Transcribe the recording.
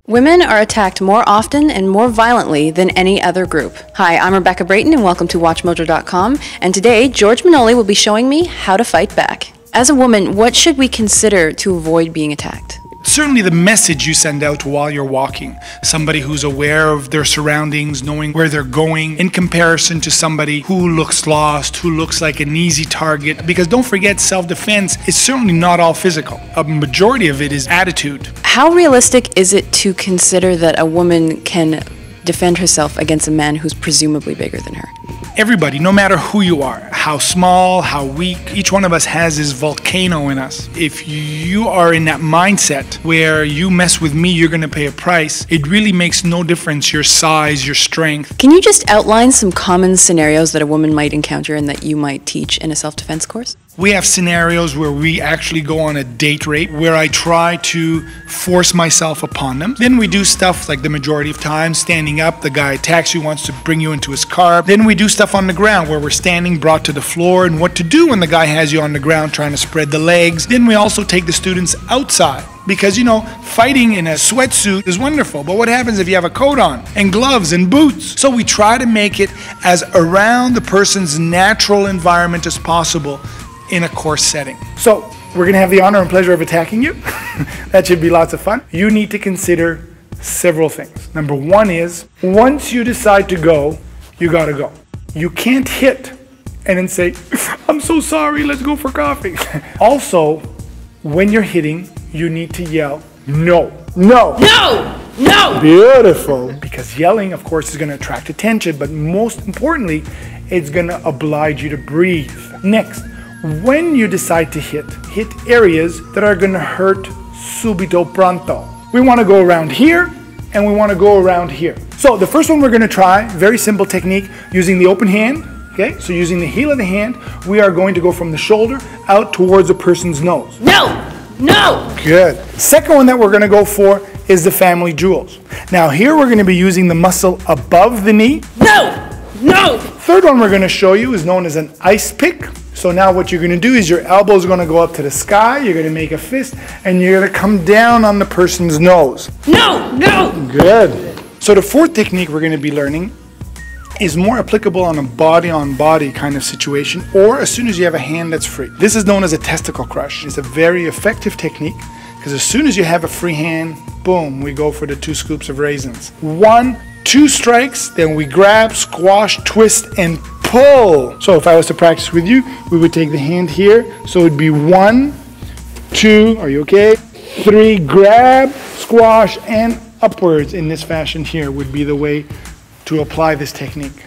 Women are attacked more often and more violently than any other group. Hi, I'm Rebecca Brayton and welcome to WatchMojo.com, and today George Manoli will be showing me how to fight back. As a woman, what should we consider to avoid being attacked? Certainly the message you send out while you're walking. Somebody who's aware of their surroundings, knowing where they're going, in comparison to somebody who looks lost, who looks like an easy target. Because don't forget, self-defense is certainly not all physical. A majority of it is attitude. How realistic is it to consider that a woman can defend herself against a man who's presumably bigger than her? Everybody, no matter who you are, how small, how weak, each one of us has this volcano in us. If you are in that mindset where you mess with me, you're going to pay a price, it really makes no difference your size, your strength. Can you just outline some common scenarios that a woman might encounter and that you might teach in a self-defense course? We have scenarios where we actually go on a date rape, where I try to force myself upon them. Then we do stuff like the majority of time, standing up, the guy attacks you, wants to bring you into his car. Then we do stuff on the ground where we're standing, brought to the floor, and what to do when the guy has you on the ground trying to spread the legs. Then we also take the students outside. Because, you know, fighting in a sweatsuit is wonderful, but what happens if you have a coat on and gloves and boots? So we try to make it as around the person's natural environment as possible in a course setting. So we're gonna have the honor and pleasure of attacking you. That should be lots of fun. You need to consider several things. Number one is, once you decide to go, you gotta go. You can't hit and then say, I'm so sorry, let's go for coffee. Also, when you're hitting, you need to yell, no, no, no, no. Beautiful. Because yelling, of course, is gonna attract attention, but most importantly, it's gonna oblige you to breathe. Next, when you decide to hit areas that are going to hurt subito pronto. We want to go around here and we want to go around here. So the first one we're going to try, very simple technique, using the open hand. Okay, so using the heel of the hand, we are going to go from the shoulder out towards a person's nose. No, no. Good. Second one that we're going to go for is the family jewels. Now here we're going to be using the muscle above the knee. No, no. Third one we're going to show you is known as an Icepick. So now what you're going to do is your elbow is going to go up to the sky, you're going to make a fist, and you're going to come down on the person's nose. No, no! Good. So the fourth technique we're going to be learning is more applicable on a body-on-body kind of situation, or as soon as you have a hand that's free. This is known as a testicle crush. It's a very effective technique, because as soon as you have a free hand, boom, we go for the 2 scoops of raisins. 1, 2 strikes, then we grab, squash, twist, and pull. So if I was to practice with you, we would take the hand here. So it'd be 1, 2, are you okay? 3, grab, squash, and upwards in this fashion here would be the way to apply this technique.